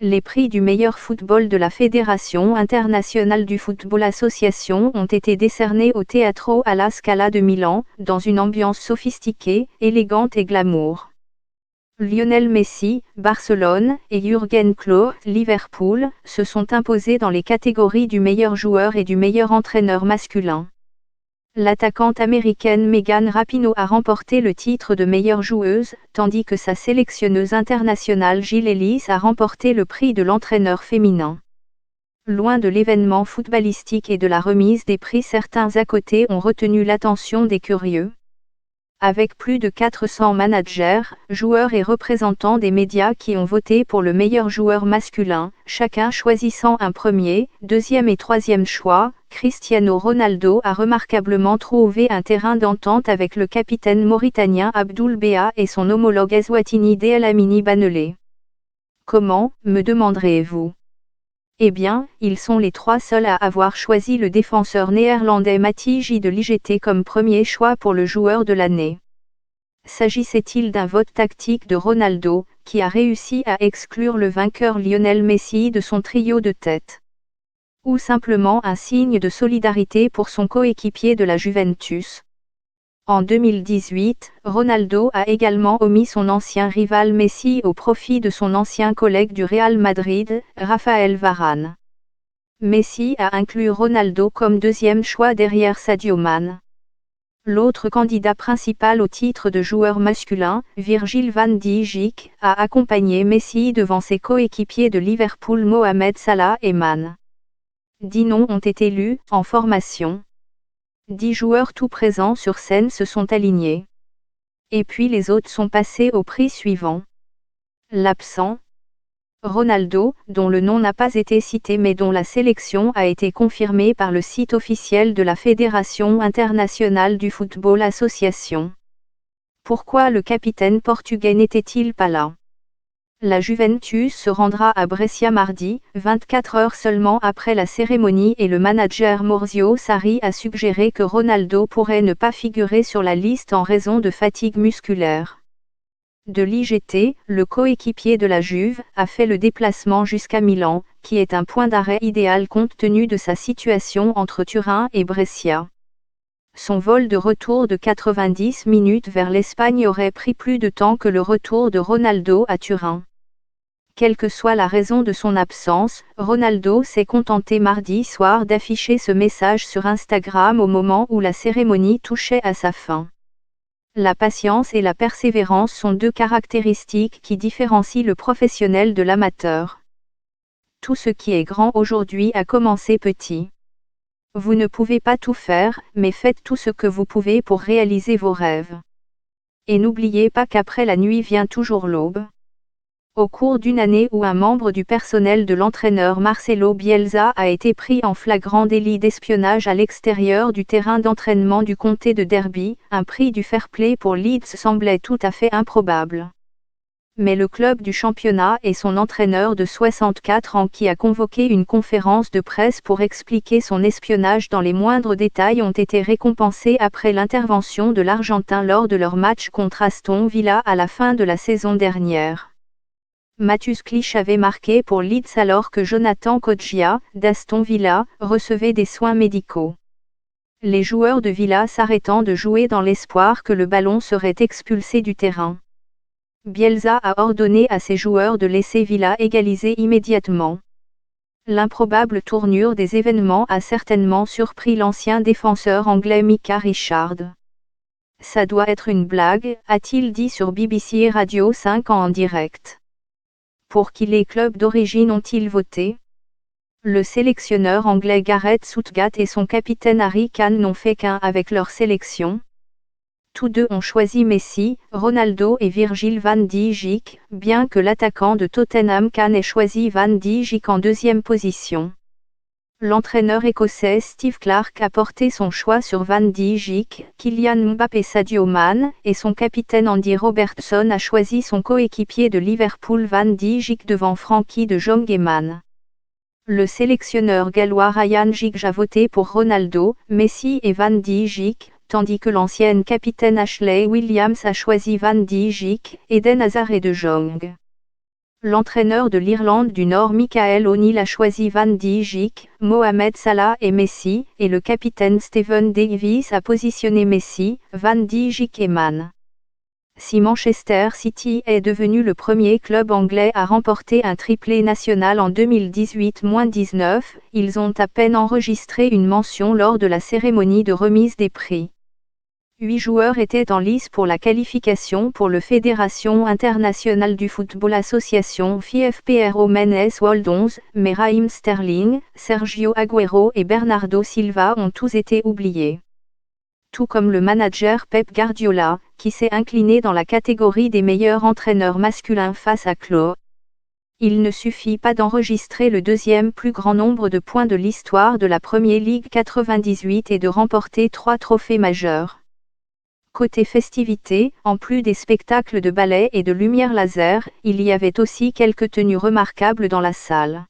Les prix du meilleur football de la Fédération internationale du football association ont été décernés au Teatro alla Scala de Milan, dans une ambiance sophistiquée, élégante et glamour. Lionel Messi, Barcelone, et Jürgen Klopp, Liverpool, se sont imposés dans les catégories du meilleur joueur et du meilleur entraîneur masculin. L'attaquante américaine Megan Rapinoe a remporté le titre de meilleure joueuse, tandis que sa sélectionneuse internationale Jill Ellis a remporté le prix de l'entraîneur féminin. Loin de l'événement footballistique et de la remise des prix, certains à côté ont retenu l'attention des curieux. Avec plus de 400 managers, joueurs et représentants des médias qui ont voté pour le meilleur joueur masculin, chacun choisissant un premier, deuxième et troisième choix, Cristiano Ronaldo a remarquablement trouvé un terrain d'entente avec le capitaine mauritanien Abdoul Béa et son homologue Eswatini Dlamini Banele. Comment, me demanderez-vous? Eh bien, ils sont les trois seuls à avoir choisi le défenseur néerlandais Matthijs de Ligt comme premier choix pour le joueur de l'année. S'agissait-il d'un vote tactique de Ronaldo, qui a réussi à exclure le vainqueur Lionel Messi de son trio de tête? Ou simplement un signe de solidarité pour son coéquipier de la Juventus? En 2018, Ronaldo a également omis son ancien rival Messi au profit de son ancien collègue du Real Madrid, Raphaël Varane. Messi a inclus Ronaldo comme deuxième choix derrière Sadio Mane. L'autre candidat principal au titre de joueur masculin, Virgil van Dijk, a accompagné Messi devant ses coéquipiers de Liverpool Mohamed Salah et Mane. 10 noms ont été lus, en formation. 10 joueurs tout présents sur scène se sont alignés. Et puis les autres sont passés au prix suivant. L'absent, Ronaldo, dont le nom n'a pas été cité mais dont la sélection a été confirmée par le site officiel de la Fédération internationale du football association. Pourquoi le capitaine portugais n'était-il pas là? La Juventus se rendra à Brescia mardi, 24 heures seulement après la cérémonie, et le manager Maurizio Sarri a suggéré que Ronaldo pourrait ne pas figurer sur la liste en raison de fatigue musculaire. De Ligt, le coéquipier de la Juve, a fait le déplacement jusqu'à Milan, qui est un point d'arrêt idéal compte tenu de sa situation entre Turin et Brescia. Son vol de retour de 90 minutes vers l'Espagne aurait pris plus de temps que le retour de Ronaldo à Turin. Quelle que soit la raison de son absence, Ronaldo s'est contenté mardi soir d'afficher ce message sur Instagram au moment où la cérémonie touchait à sa fin. La patience et la persévérance sont deux caractéristiques qui différencient le professionnel de l'amateur. Tout ce qui est grand aujourd'hui a commencé petit. Vous ne pouvez pas tout faire, mais faites tout ce que vous pouvez pour réaliser vos rêves. Et n'oubliez pas qu'après la nuit vient toujours l'aube. Au cours d'une année où un membre du personnel de l'entraîneur Marcelo Bielsa a été pris en flagrant délit d'espionnage à l'extérieur du terrain d'entraînement du comté de Derby, un prix du fair play pour Leeds semblait tout à fait improbable. Mais le club du championnat et son entraîneur de 64 ans qui a convoqué une conférence de presse pour expliquer son espionnage dans les moindres détails ont été récompensés après l'intervention de l'Argentin lors de leur match contre Aston Villa à la fin de la saison dernière. Matheus Clich avait marqué pour Leeds alors que Jonathan Kodjia, d'Aston Villa, recevait des soins médicaux. Les joueurs de Villa s'arrêtant de jouer dans l'espoir que le ballon serait expulsé du terrain. Bielsa a ordonné à ses joueurs de laisser Villa égaliser immédiatement. L'improbable tournure des événements a certainement surpris l'ancien défenseur anglais Micah Richard. Ça doit être une blague, a-t-il dit sur BBC Radio 5 en direct. Pour qui les clubs d'origine ont-ils voté? Le sélectionneur anglais Gareth Southgate et son capitaine Harry Kane n'ont fait qu'un avec leur sélection. Tous deux ont choisi Messi, Ronaldo et Virgil van Dijk, bien que l'attaquant de Tottenham Kane ait choisi Van Dijk en deuxième position. L'entraîneur écossais Steve Clarke a porté son choix sur Van Dijk, Kylian Mbappé et Sadio Mane, et son capitaine Andy Robertson a choisi son coéquipier de Liverpool Van Dijk devant Frankie de Jong et Mane. Le sélectionneur gallois Ryan Giggs a voté pour Ronaldo, Messi et Van Dijk, tandis que l'ancienne capitaine Ashley Williams a choisi Van Dijk, Eden Hazard et de Jong. L'entraîneur de l'Irlande du Nord Michael O'Neill a choisi Van Dijk, Mohamed Salah et Messi, et le capitaine Stephen Davis a positionné Messi, Van Dijk et Man. Si Manchester City est devenu le premier club anglais à remporter un triplé national en 2018-19, ils ont à peine enregistré une mention lors de la cérémonie de remise des prix. 8 joueurs étaient en lice pour la qualification pour le Fédération internationale du football association FIFPRO Men's World 11, mais Raheem Sterling, Sergio Agüero et Bernardo Silva ont tous été oubliés. Tout comme le manager Pep Guardiola, qui s'est incliné dans la catégorie des meilleurs entraîneurs masculins face à Klopp. Il ne suffit pas d'enregistrer le deuxième plus grand nombre de points de l'histoire de la Premier League 98 et de remporter 3 trophées majeurs. Côté festivités, en plus des spectacles de ballet et de lumière laser, il y avait aussi quelques tenues remarquables dans la salle.